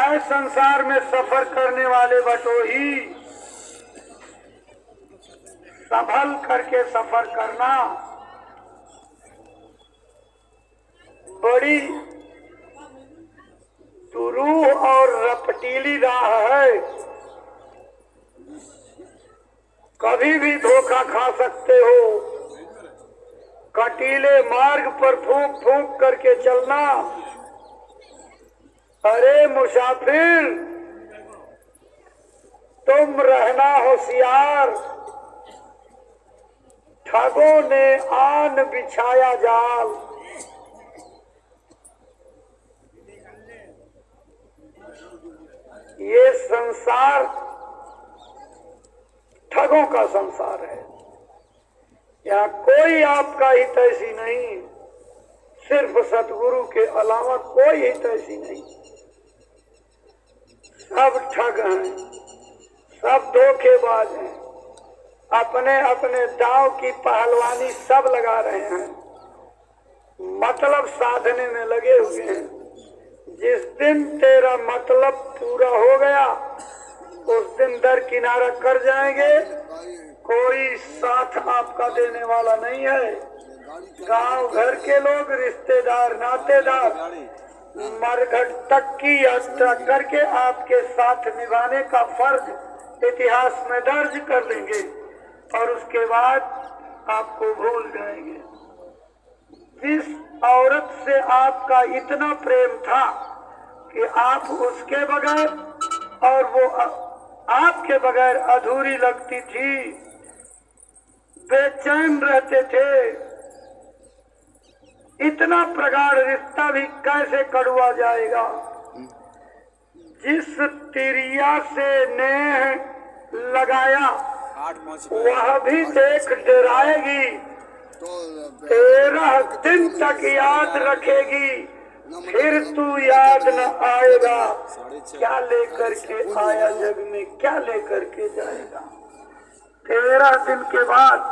ऐ संसार में सफर करने वाले बटोही, संभल करके सफर करना। बड़ी दुरूह और रपटीली राह है, कभी भी धोखा खा सकते हो। कटीले मार्ग पर फूंक फूंक करके चलना। अरे मुसाफिर, तुम रहना होशियार, ठगों ने आन बिछाया जाल। ये संसार ठगों का संसार है। यहाँ कोई आपका हितैषी नहीं, सिर्फ सतगुरु के अलावा कोई हितैषी नहीं। सब ठग हैं, सब धोखेबाज हैं, अपने अपने दांव की पहलवानी सब लगा रहे हैं, मतलब साधने में लगे हुए हैं। जिस दिन तेरा मतलब पूरा हो गया उस दिन दर किनारा कर जाएंगे। कोई साथ आपका देने वाला नहीं है। गांव घर के लोग, रिश्तेदार, नातेदार मरघट तक की यात्रा करके आपके साथ निभाने का फर्ज इतिहास में दर्ज कर लेंगे और उसके बाद आपको भूल जाएंगे। जिस औरत से आपका इतना प्रेम था कि आप उसके बगैर और वो आपके बगैर अधूरी लगती थी, बेचैन रहते थे, इतना प्रगाढ़ रिश्ता भी कैसे कड़वा जाएगा। जिस तिरिया से नेह लगाया वह भी देख डराएगी, 13 दिन तक याद रखेगी, फिर तू याद न आएगा। क्या लेकर के आया जग में, क्या लेकर के जाएगा। 13 दिन के बाद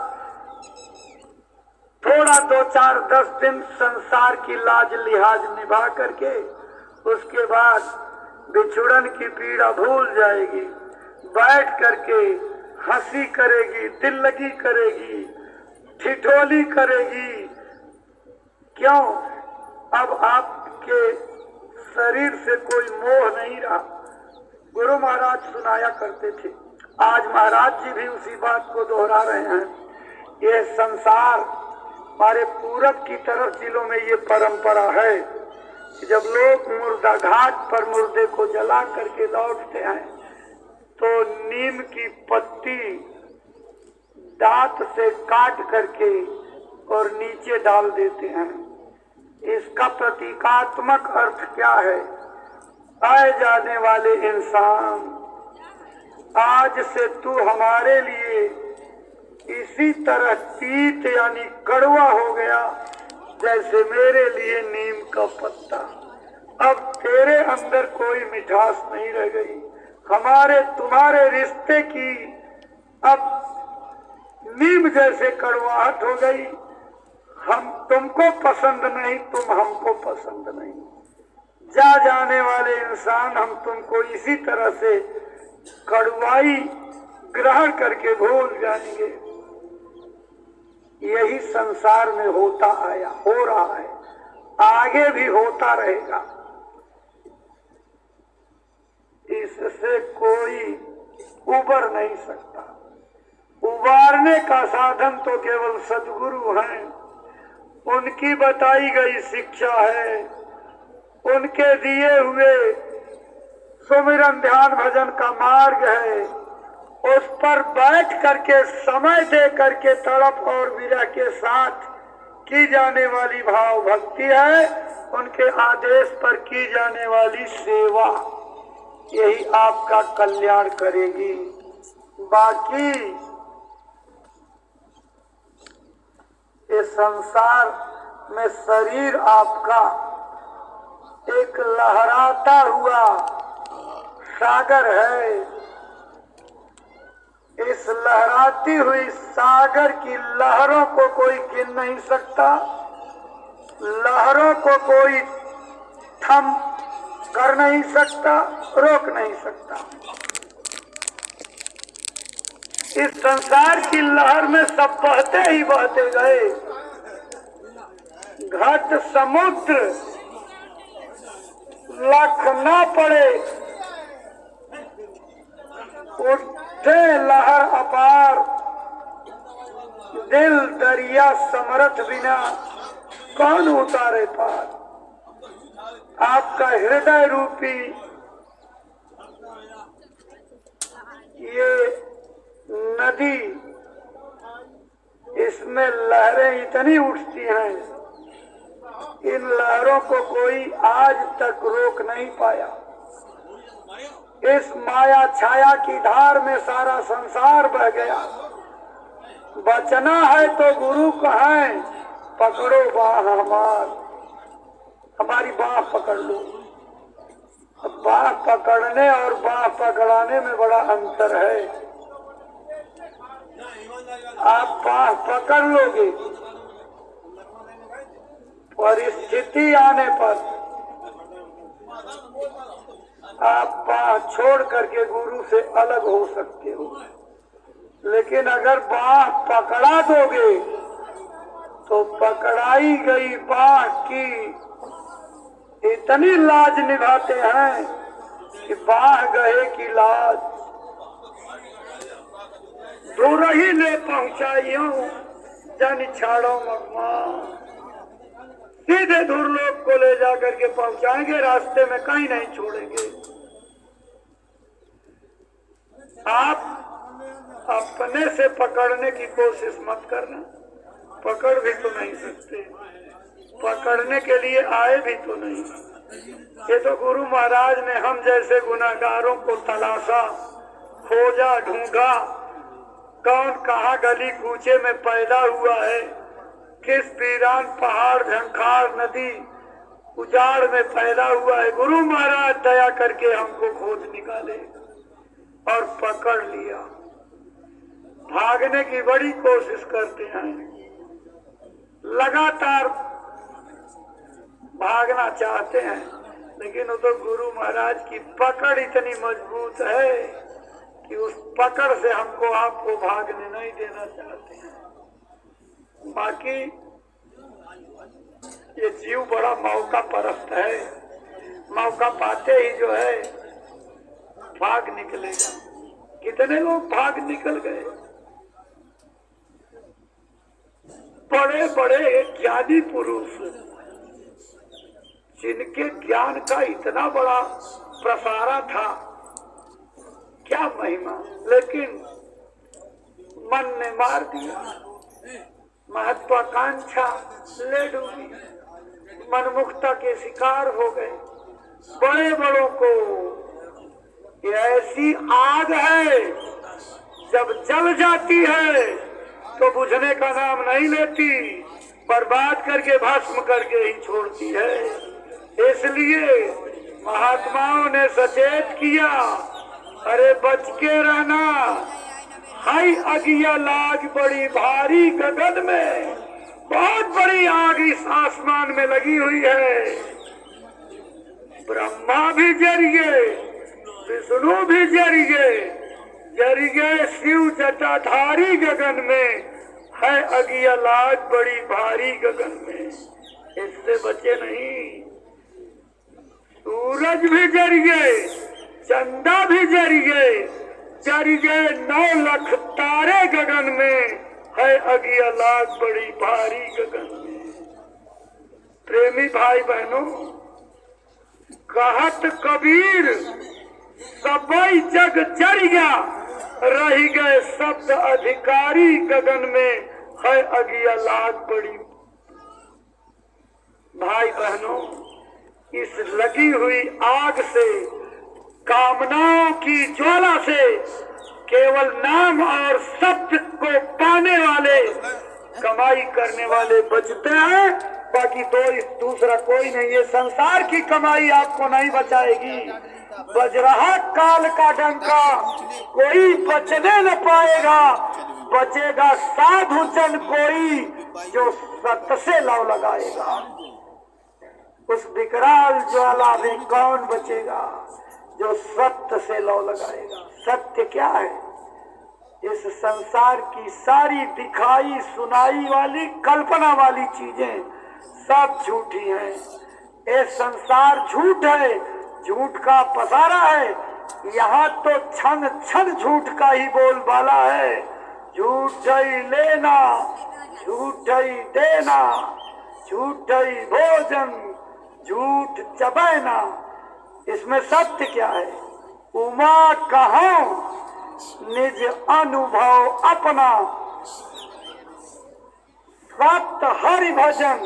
थोड़ा 2, 4, 10 दिन संसार की लाज लिहाज निभा करके उसके बाद बिछुड़न की पीड़ा भूल जाएगी। बैठ करके हंसी करेगी, दिल लगी करेगी, ठिठोली करेगी। क्यों? अब आपके शरीर से कोई मोह नहीं रहा। गुरु महाराज सुनाया करते थे, आज महाराज जी भी उसी बात को दोहरा रहे हैं। ये संसार हमारे पूरब की तरफ जिलों में ये परंपरा है कि जब लोग मुर्दा घाट पर मुर्दे को जला करके लौटते हैं तो नीम की पत्ती दांत से काट करके और नीचे डाल देते हैं। इसका प्रतीकात्मक अर्थ क्या है? आए जाने वाले इंसान, आज से तू हमारे लिए इसी तरह तीत यानी कड़वा हो गया जैसे मेरे लिए नीम का पत्ता। अब तेरे अंदर कोई मिठास नहीं रह गई। हमारे तुम्हारे रिश्ते की अब नीम जैसे कड़वाहट हो गई। हम तुमको पसंद नहीं, तुम हमको पसंद नहीं। जा जाने वाले इंसान, हम तुमको इसी तरह से कड़वाई ग्रहण करके भूल जाएंगे। यही संसार में होता आया, हो रहा है, आगे भी होता रहेगा। इससे कोई उबर नहीं सकता। उबारने का साधन तो केवल सद्गुरु हैं, उनकी बताई गई शिक्षा है, उनके दिए हुए सुमिरन ध्यान भजन का मार्ग है। उस पर बैठ करके समय दे करके तड़प और विरह के साथ की जाने वाली भाव भक्ति है, उनके आदेश पर की जाने वाली सेवा, यही आपका कल्याण करेगी। बाकी ये संसार में शरीर आपका एक लहराता हुआ सागर है। इस लहराती हुई सागर की लहरों को कोई गिन नहीं सकता, लहरों को कोई थम कर नहीं सकता। रोक नहीं सकता। इस संसार की लहर में सब बहते ही बहते गए। घट समुद्र लख न पड़े, उठे लहर अपार, दिल दरिया समरथ बिना कौन उतारे पार। आपका हृदय रूपी ये नदी, इसमें लहरें इतनी उठती हैं, इन लहरों को कोई आज तक रोक नहीं पाया। इस माया छाया की धार में सारा संसार बह गया। बचना है तो गुरु कहें, पकड़ो बाह हमारी बाह पकड़ लो। बाह पकड़ने और बाह पकड़ाने में बड़ा अंतर है। आप बाह पकड़ लोगे, परिस्थिति आने पर आप बाह छोड़ करके गुरु से अलग हो सकते हो। लेकिन अगर बाह पकड़ा दोगे तो पकड़ाई गई बाह की इतनी लाज निभाते हैं कि बाह गए की लाज। दूर ही ले पहुंचाइयो जन छाड़ो मगमा, सीधे दुर्लोक को ले जाकर के पहुंचाएंगे, रास्ते में कहीं नहीं छोड़ेंगे। आप अपने से पकड़ने की कोशिश मत करना, पकड़ भी तो नहीं सकते, पकड़ने के लिए आए भी तो नहीं। ये तो गुरु महाराज ने हम जैसे गुनाहगारों को तलाशा, खोजा, ढूंढा, कौन कहाँ गली कूचे में पैदा हुआ है, किस वीरान पहाड़ झंखार नदी उजाड़ में पैदा हुआ है। गुरु महाराज दया करके हमको खोज निकाले और पकड़ लिया। भागने की बड़ी कोशिश करते हैं, लगातार भागना चाहते हैं, लेकिन वो तो गुरु महाराज की पकड़ इतनी मजबूत है कि उस पकड़ से हमको आपको भागने नहीं देना चाहते हैं। बाकी ये जीव बड़ा मौका परस्त है, मौका पाते ही जो है भाग निकलेगा। कितने लोग भाग निकल गए। बड़े बड़े ज्ञानी पुरुष जिनके ज्ञान का इतना बड़ा प्रसारा था, क्या महिमा, लेकिन मन ने मार दिया। महत्वाकांक्षा ले डूबी, मनमुखता के शिकार हो गए। बड़े बड़ों को ये ऐसी आग है, जब जल जाती है तो बुझने का नाम नहीं लेती, बर्बाद करके भस्म करके ही छोड़ती है। इसलिए महात्माओं ने सचेत किया, अरे बच के रहना, हाय अगिया लाग बड़ी भारी गगन में, बहुत बड़ी आग इस आसमान में लगी हुई है। ब्रह्मा भी जल गए, विष्णु भी जल गए, शिव जटाधारी गगन में है अगिया लाग बड़ी भारी गगन में, इससे बचे नहीं। सूरज भी जल गए, चंदा भी जल गए, 9 लाख तारे गगन में है अगिया लाग बड़ी भारी गगन में। प्रेमी भाई बहनों, कहत कबीर सबई जग जर गया, रह गए शब्द अधिकारी गगन में है अगिया लाग बड़ी। भाई बहनों, इस लगी हुई आग से, कामनाओं की ज्वाला से केवल नाम और शब्द को पाने वाले, कमाई करने वाले बचते हैं, बाकी तो इस दूसरा कोई नहीं। ये संसार की कमाई आपको नहीं बचाएगी। बज रहा काल का डंका, कोई बचने न पाएगा, बचेगा साधु जन कोई जो सत्य से लव लगाएगा। उस विकराल ज्वाला में कौन बचेगा? जो सत्य से लौ लगाएगा। सत्य क्या है? इस संसार की सारी दिखाई सुनाई वाली कल्पना वाली चीजें सब झूठी हैं। ये संसार झूठ है, झूठ का पसारा है। यहाँ तो क्षण क्षण झूठ का ही बोलबाला है। झूठ ही लेना, झूठ ही देना, झूठ ही भोजन, झूठ चबैना। इसमें सत्य क्या है? उमा कहो निज अनुभव अपना, सत्य हरि भजन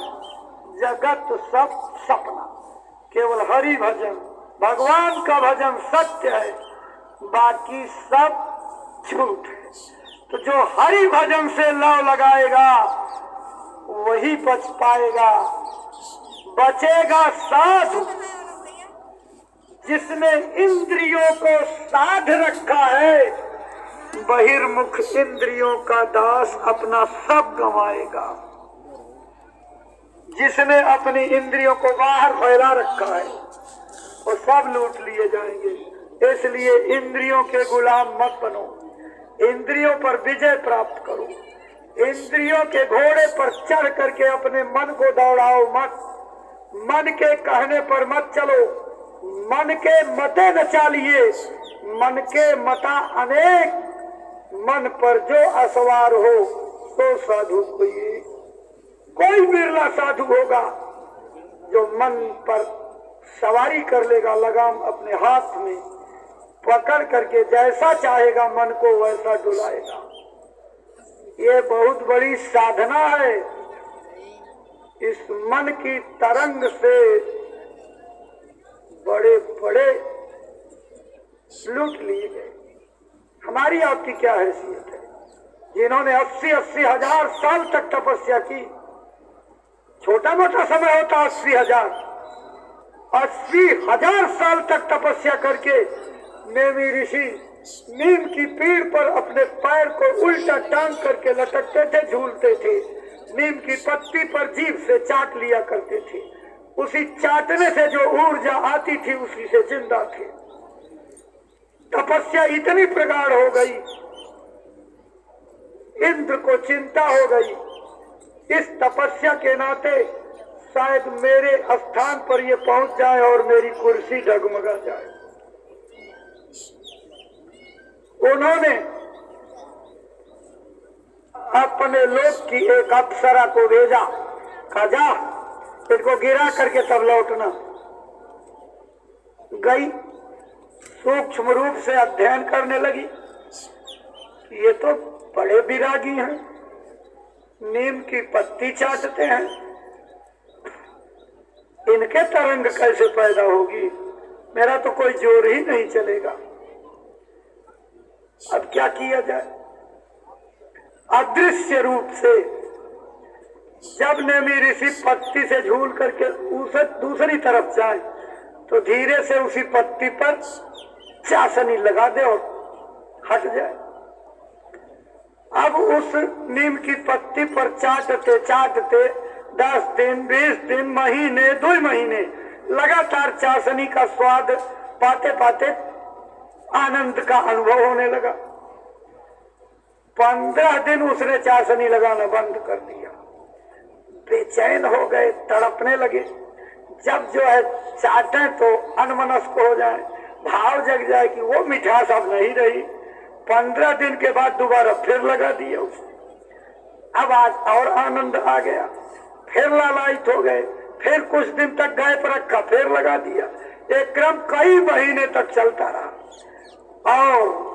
जगत सब सपना। केवल हरि भजन, भगवान का भजन सत्य है, बाकी सब झूठ है। तो जो हरि भजन से लौ लगाएगा वही बच पाएगा। बचेगा साधु जिसने इंद्रियों को साध रखा है। बहिर्मुख इंद्रियों का दास अपना सब गंवाएगा। जिसने अपनी इंद्रियों को बाहर फैला रखा है वो सब लूट लिए जाएंगे। इसलिए इंद्रियों के गुलाम मत बनो, इंद्रियों पर विजय प्राप्त करो। इंद्रियों के घोड़े पर चढ़ करके अपने मन को दौड़ाओ मत। मन के कहने पर मत चलो, मन के मते न चालिए। मन के मता अनेक, मन पर जो असवार हो तो साधु कोई बिरला साधु होगा जो मन पर सवारी कर लेगा। लगाम अपने हाथ में पकड़ करके जैसा चाहेगा मन को वैसा डुलाएगा। ये बहुत बड़ी साधना है। इस मन की तरंग से बड़े बड़े लूट लिए गए। हमारी आपकी क्या हैसियत है? जिन्होंने 80-80 हजार साल तक तपस्या की, छोटा मोटा समय होता 80,000, 80,000 साल तक तपस्या करके नेमी ऋषि नीम की पेड़ पर अपने पैर को उल्टा टांग करके लटकते थे, झूलते थे। नीम की पत्ती पर जीभ से चाट लिया करते थे। उसी चाटने से जो ऊर्जा आती थी उसी से जिंदा थे। तपस्या इतनी प्रगाढ़ हो गई, इंद्र को चिंता हो गई। इस तपस्या के नाते शायद मेरे स्थान पर ये पहुंच जाए और मेरी कुर्सी डगमगा जाए। उन्होंने अपने लोक की एक अप्सरा को भेजा, कहा जा इनको गिरा करके तब लौटना। गई, सूक्ष्म रूप से अध्ययन करने लगी। ये तो बड़े विरागी हैं, नीम की पत्ती चाटते हैं, इनके तरंग कैसे पैदा होगी? मेरा तो कोई जोर ही नहीं चलेगा। अब क्या किया जाए? अदृश्य रूप से जब नेमी ऋषि पत्ती से झूल करके उसे दूसरी तरफ जाए तो धीरे से उसी पत्ती पर चासनी लगा दे और हट जाए। अब उस नीम की पत्ती पर चाटते चाटते 10 दिन, 20 दिन, महीने, 2 महीने लगातार चासनी का स्वाद पाते पाते आनंद का अनुभव होने लगा। 15 दिन उसने चासनी लगाना बंद कर दिया। बेचैन हो गए, तड़पने लगे। जब जो है चाटे तो अनमनस्क हो जाए, भाव जग जाए कि वो मिठास अब नहीं रही। 15 दिन के बाद दोबारा फिर लगा दिया उसने। अब आज और आनंद आ गया, फिर लालायित हो गए, फिर कुछ दिन तक गैप रखा, फिर लगा दिया। एक क्रम कई महीने तक चलता रहा और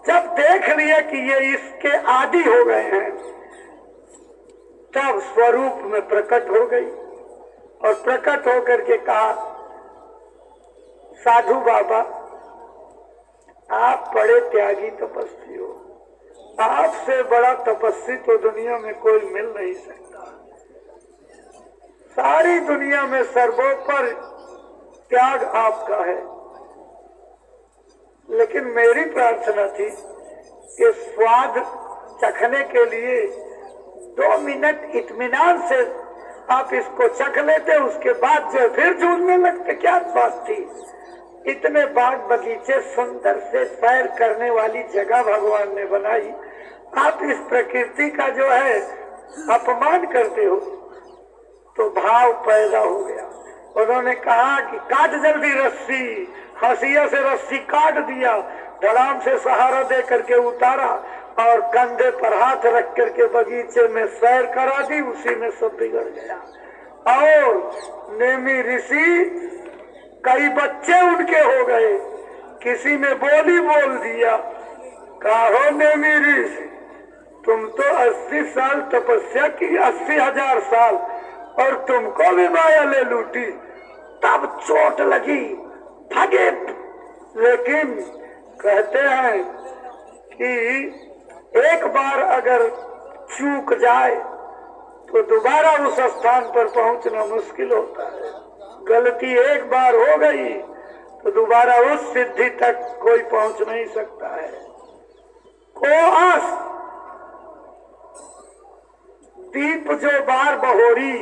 जब देख लिया कि ये इसके आदी हो गए हैं तब स्वरूप में प्रकट हो गई और प्रकट होकर के कहा, साधु बाबा आप बड़े त्यागी तपस्वी हो, आपसे बड़ा तपस्वी तो दुनिया में कोई मिल नहीं सकता। सारी दुनिया में सर्वोपर त्याग आपका है, लेकिन मेरी प्रार्थना थी कि स्वाद चखने के लिए 2 मिनट इत्मीनान से आप इसको चख लेते, उसके बाद जो फिर झूलने लगते। क्या बात थी? इतने बाग बगीचे सुंदर से सैर करने वाली जगह भगवान ने बनाई, आप इस प्रकृति का जो है अपमान करते हो। तो भाव पैदा हो गया। उन्होंने कहा कि काट जल्दी रस्सी। हंसिया से रस्सी काट दिया, धड़ाम से सहारा दे करके उतारा और कंधे पर हाथ रख करके बगीचे में सैर करा दी। उसी में सब बिगड़ गया। और नेमी ऋषि, कई बच्चे उनके हो गए। किसी ने बोली बोल दिया, कहो नेमी ऋषि, तुम तो 80 साल तपस्या की, 80,000 साल, और तुमको भी माया ले लूटी। तब चोट लगी, भागे। लेकिन कहते हैं कि एक बार अगर चूक जाए तो दोबारा उस स्थान पर पहुंचना मुश्किल होता है। गलती एक बार हो गई तो दोबारा उस सिद्धि तक कोई पहुंच नहीं सकता है। कोआस दीप जो बार बहोरी,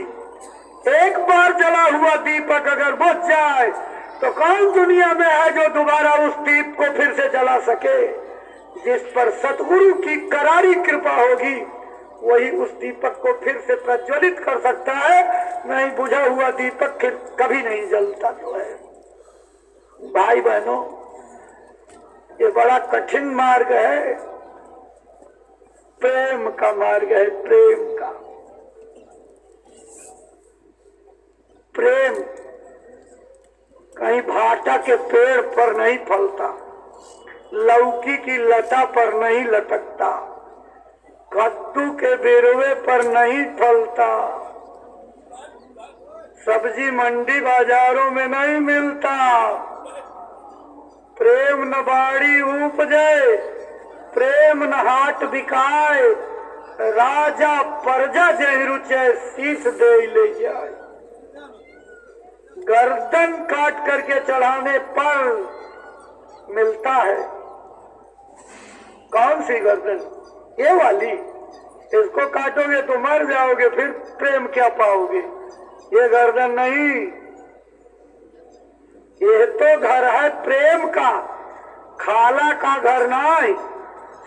एक बार जला हुआ दीपक अगर बुझ जाए तो कौन दुनिया में है जो दोबारा उस दीप को फिर से जला सके। जिस पर सतगुरु की करारी कृपा होगी वही उस दीपक को फिर से प्रज्वलित कर सकता है। नहीं बुझा हुआ दीपक फिर कभी नहीं जलता जो है। भाई बहनों, ये बड़ा कठिन मार्ग है, प्रेम का मार्ग है। प्रेम का, प्रेम कहीं भाटा के पेड़ पर नहीं फलता, लौकी की लता पर नहीं लटकता, कद्दू के बेरुए पर नहीं फलता, सब्जी मंडी बाजारों में नहीं मिलता। प्रेम न बाड़ी उपजे, प्रेम न हाट बिकाए, राजा प्रजा जय रुचे, शीश दे ले जाए। गर्दन काट करके चढ़ाने पर मिलता है। कौन सी गर्दन? ये वाली। इसको काटोगे तो मर जाओगे, फिर प्रेम क्या पाओगे? ये गर्दन नहीं, ये तो घर है प्रेम का, खाला का घर नहीं।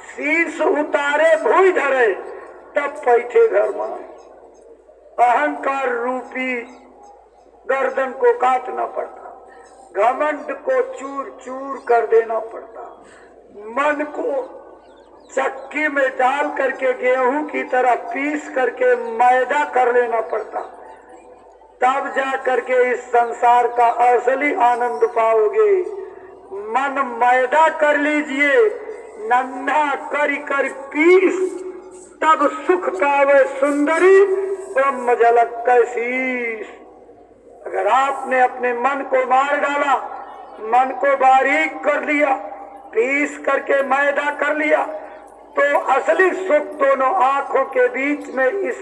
शीश उतारे भूई धरे तब पैठे घर में। अहंकार रूपी गर्दन को काटना पड़ता, घमंड को चूर चूर कर देना पड़ता, मन को चक्की में डाल करके गेहूं की तरह पीस करके मैदा कर लेना पड़ता। तब जा करके इस संसार का असली आनंद पाओगे। मन मैदा कर लीजिए, नन्हा करी कर पीस, तब सुख पावे सुंदरी, ब्रह्म झलक कैसीस। अगर आपने अपने मन को मार डाला, मन को बारीक कर लिया, पीस करके मैदा कर लिया, तो असली सुख दोनों आंखों के बीच में, इस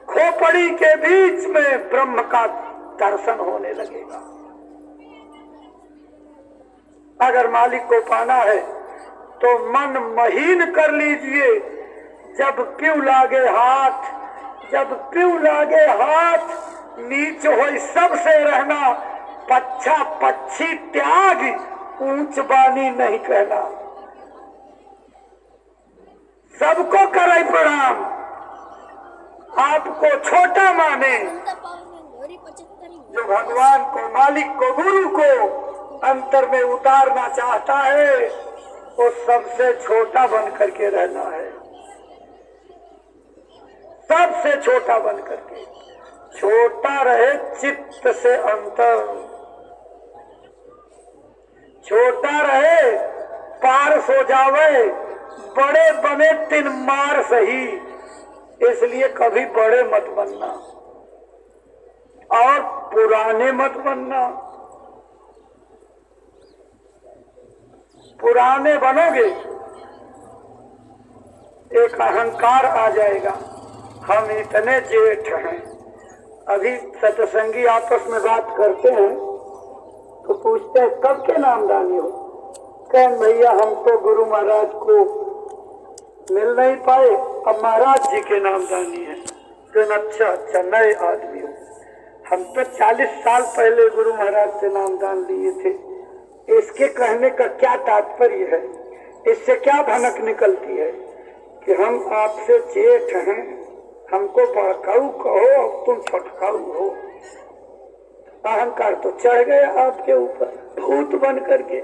खोपड़ी के बीच में ब्रह्म का दर्शन होने लगेगा। अगर मालिक को पाना है तो मन महीन कर लीजिए। जब प्यू लागे हाथ, जब प्यू लागे हाथ, नीच हो सबसे रहना, पच्छा पक्षी त्याग, ऊंच बानी नहीं कहना। सबको करे प्रणाम, आपको छोटा माने। जो भगवान को, मालिक को, गुरु को अंतर में उतारना चाहता है वो सबसे छोटा बन करके रहना है। सबसे छोटा बन करके, छोटा रहे चित्त से अंतर, छोटा रहे पार सो जावे, बड़े बने तिन मार सही। इसलिए कभी बड़े मत बनना और पुराने मत बनना। पुराने बनोगे एक अहंकार आ जाएगा, हम इतने जेठ हैं। अभी सत्संगी आपस में बात करते हैं तो पूछते हैं कब के नामदानी हो? कहें भैया हम तो गुरु महाराज को मिल नहीं पाए, अब महाराज जी के नामदानी है। तो अच्छा अच्छा नए आदमी हो। हम तो 40 साल पहले गुरु महाराज से नामदान लिए थे, इसके कहने का क्या तात्पर्य है, इससे क्या भनक निकलती है कि हम आपसे जेठ हैं, हमको बड़काऊ कहो और तुम छोटकाऊ हो। अहंकार तो चढ़ गया आपके ऊपर भूत बन करके।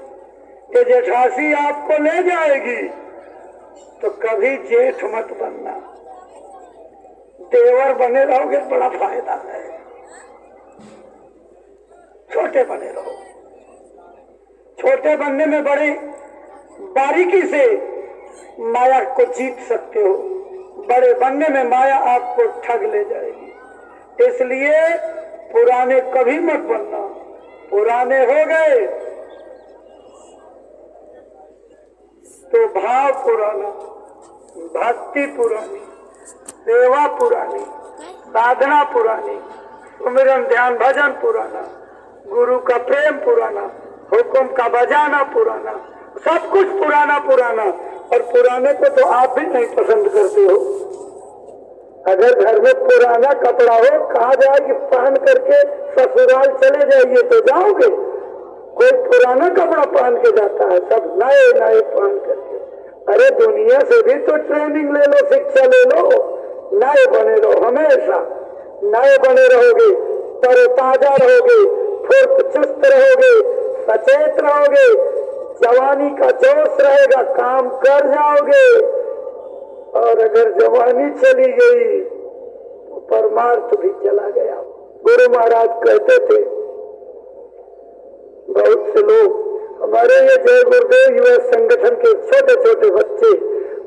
ये जेठासी आपको ले जाएगी, तो कभी जेठ मत बनना, देवर बने रहोगे बड़ा फायदा है। छोटे बने रहो, छोटे बनने में बड़ी बारीकी से माया को जीत सकते हो, बड़े बनने में माया आपको ठग ले जाएगी। इसलिए पुराने कभी मत बनना, पुराने हो गए तो भाव पुराना, भक्ति पुरानी, सेवा पुरानी, साधना पुरानी, सुमिरन ध्यान भजन पुराना, गुरु का प्रेम पुराना, हुक्म का बजाना पुराना, सब कुछ पुराना पुराना। और पुराने को तो आप भी नहीं पसंद करते हो। अगर घर में पुराना कपड़ा हो, कहा जाए कि पहन करके ससुराल चले जाइए तो जाओगे? कोई पुराना कपड़ा पहन के जाता है? सब नए नए पहन करके। अरे दुनिया से भी तो ट्रेनिंग ले लो, शिक्षा ले लो, नए बने रहो, हमेशा नए बने रहोगे, तरोताजा रहोगे, फुर्त चुस्त रहोगे, सचेत रहोगे, जवानी का जोश रहेगा, काम कर जाओगे। और अगर जवानी चली गई तो परमार्थ भी चला गया। गुरु महाराज कहते थे, बहुत से लोग हमारे ये जय गुरुदेव युवा संगठन के छोटे छोटे बच्चे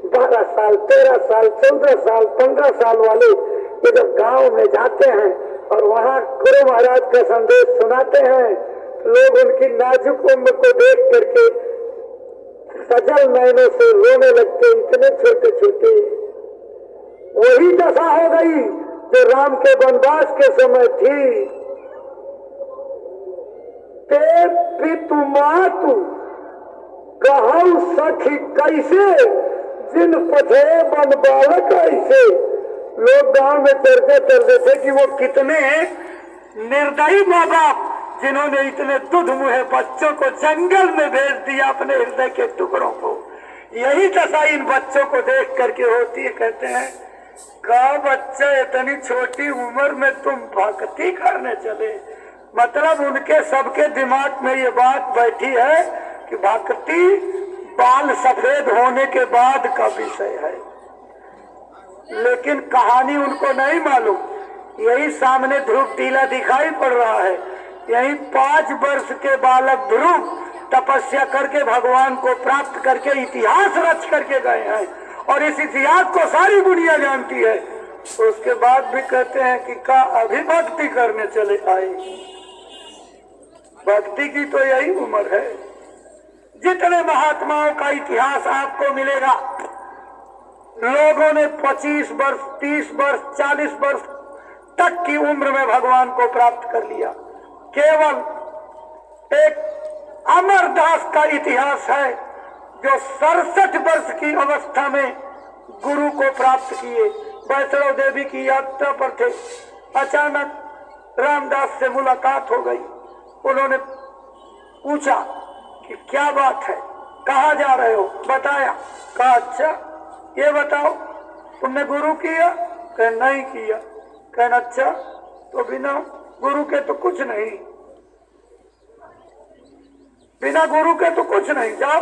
12 साल 13 साल 14 साल 15 साल वाले, ये जब गांव में जाते हैं और वहाँ गुरु महाराज का संदेश सुनाते हैं, लोग उनकी नाजुक उम्र को देख करके सजल नयनों से रोने लगते, इतने छोटे छोटे। वही दशा हो गई जो राम के वनवास के समय थी। ते पितु मातु कहु सखी कैसे, जिन पथे बन बालक ऐसे। लोग गांव में चर्चा करते थे कि वो कितने निर्दयी माँ बाप जिन्होंने इतने दुध मुहे बच्चों को जंगल में भेज दिया, अपने हृदय के टुकड़ों को। यही दशा इन बच्चों को देख करके होती है। कहते हैं का बच्चा इतनी छोटी उम्र में तुम भक्ति करने चले। मतलब उनके सबके दिमाग में ये बात बैठी है कि भक्ति बाल सफेद होने के बाद का विषय है, लेकिन कहानी उनको नहीं मालूम। यही सामने ध्रुव टीला दिखाई पड़ रहा है। यही 5 वर्ष के बालक ध्रुव तपस्या करके भगवान को प्राप्त करके इतिहास रच करके गए हैं, और इस इतिहास को सारी दुनिया जानती है। तो उसके बाद भी कहते हैं कि का अभी भक्ति करने चले आए। भक्ति की तो यही उम्र है। जितने महात्माओं का इतिहास आपको मिलेगा, लोगों ने 25 वर्ष 30 वर्ष 40 वर्ष तक की उम्र में भगवान को प्राप्त कर लिया। केवल एक अमरदास का इतिहास है जो 67 वर्ष की अवस्था में गुरु को प्राप्त किए। वैष्णव देवी की यात्रा पर थे, अचानक रामदास से मुलाकात हो गई। उन्होंने पूछा कि क्या बात है, कहाँ जा रहे हो, बताया। कहा अच्छा ये बताओ तुमने गुरु किया? कह नहीं किया। कहना अच्छा तो बिना गुरु के तो कुछ नहीं, बिना गुरु के तो कुछ नहीं। जाओ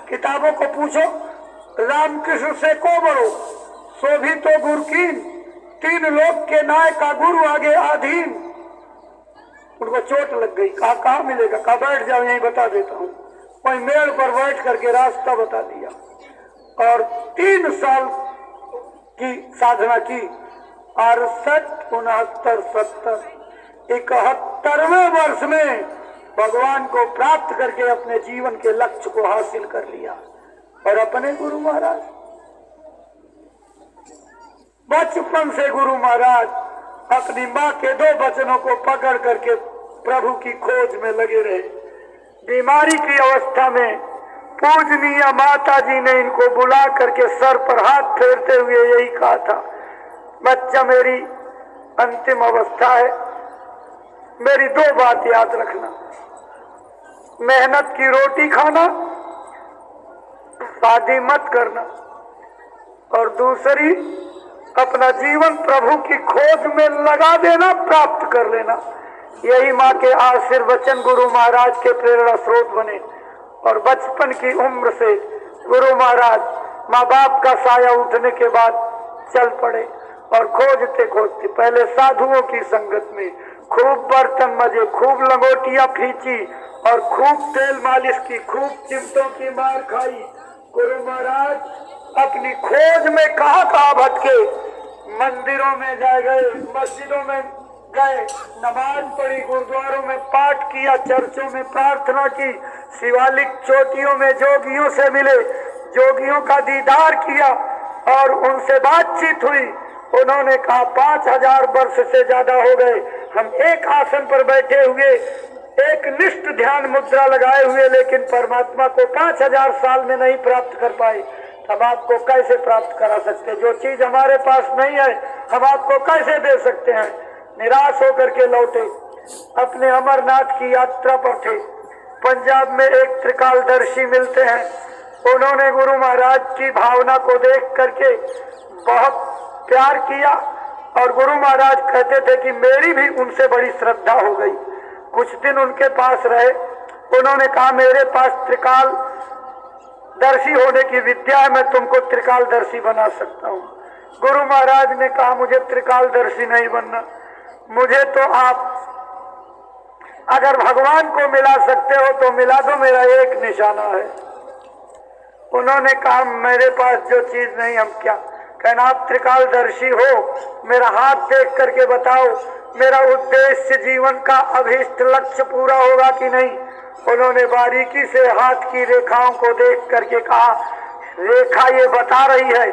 किताबों को पूछो, रामकृष्ण से को बड़ो सो भी तो गुरु कीन, 3 लोक के नाय का गुरु आगे आधीन। उनको चोट लग गई। कहा कहाँ मिलेगा? कहा बैठ जाओ यहीं बता देता हूँ। वही मेड़ पर बैठ करके रास्ता बता दिया, और 3 साल की साधना की। 68 69 70 71वें वर्ष में भगवान को प्राप्त करके अपने जीवन के लक्ष्य को हासिल कर लिया। और अपने गुरु महाराज, बचपन से गुरु महाराज अपनी माँ के 2 वचनों को पकड़ करके प्रभु की खोज में लगे रहे। बीमारी की अवस्था में पूजनीय माता जी ने इनको बुला करके सर पर हाथ फेरते हुए यही कहा था, बच्चा मेरी अंतिम अवस्था है, मेरी 2 बात याद रखना। मेहनत की रोटी खाना, शादी मत करना, और दूसरी अपना जीवन प्रभु की खोज में लगा देना, प्राप्त कर लेना। यही माँ के आशीर्वचन गुरु महाराज के प्रेरणा स्रोत बने और बचपन की उम्र से गुरु महाराज माँ बाप का साया उठने के बाद चल पड़े और खोजते खोजते पहले साधुओं की संगत में खूब बर्तन मजे, खूब लंगोटियां खींची और खूब तेल मालिश की, खूब चिमटों की मार खाई। गुरु महाराज अपनी खोज में कहाँ भटके, मंदिरों में गए, मस्जिदों में गए, नमाज पढ़ी, गुरुद्वारों में पाठ किया, चर्चों में प्रार्थना की, शिवालिक चोटियों में जोगियों से मिले, जोगियों का दीदार किया और उनसे बातचीत हुई। उन्होंने कहा 5000 वर्ष से ज्यादा हो गए हम एक आसन पर बैठे हुए, एक निष्ठ ध्यान मुद्रा लगाए हुए, लेकिन परमात्मा को 5000 साल में नहीं प्राप्त कर पाए। हम आपको कैसे प्राप्त करा सकते? जो चीज हमारे पास नहीं है हम आपको कैसे दे सकते हैं? निराश होकर के लौटे, अपने अमरनाथ की यात्रा पर थे। पंजाब में एक त्रिकालदर्शी मिलते हैं, उन्होंने गुरु महाराज की भावना को देख करके बहुत प्यार किया और गुरु महाराज कहते थे कि मेरी भी उनसे बड़ी श्रद्धा हो गई। कुछ दिन उनके पास रहे, उन्होंने कहा मेरे पास त्रिकाल दर्शी होने की विद्या है, मैं तुमको त्रिकालदर्शी बना सकता हूँ। गुरु महाराज ने कहा मुझे त्रिकालदर्शी नहीं बनना, मुझे तो आप अगर भगवान को मिला सकते हो तो मिला दो, मेरा एक निशाना है। उन्होंने कहा मेरे पास जो चीज नहीं हम क्या कहना, आप त्रिकालदर्शी हो, मेरा हाथ देख करके बताओ मेरा उद्देश्य जीवन का अभीष्ट लक्ष्य पूरा होगा कि नहीं। उन्होंने बारीकी से हाथ की रेखाओं को देख करके कहा रेखा ये बता रही है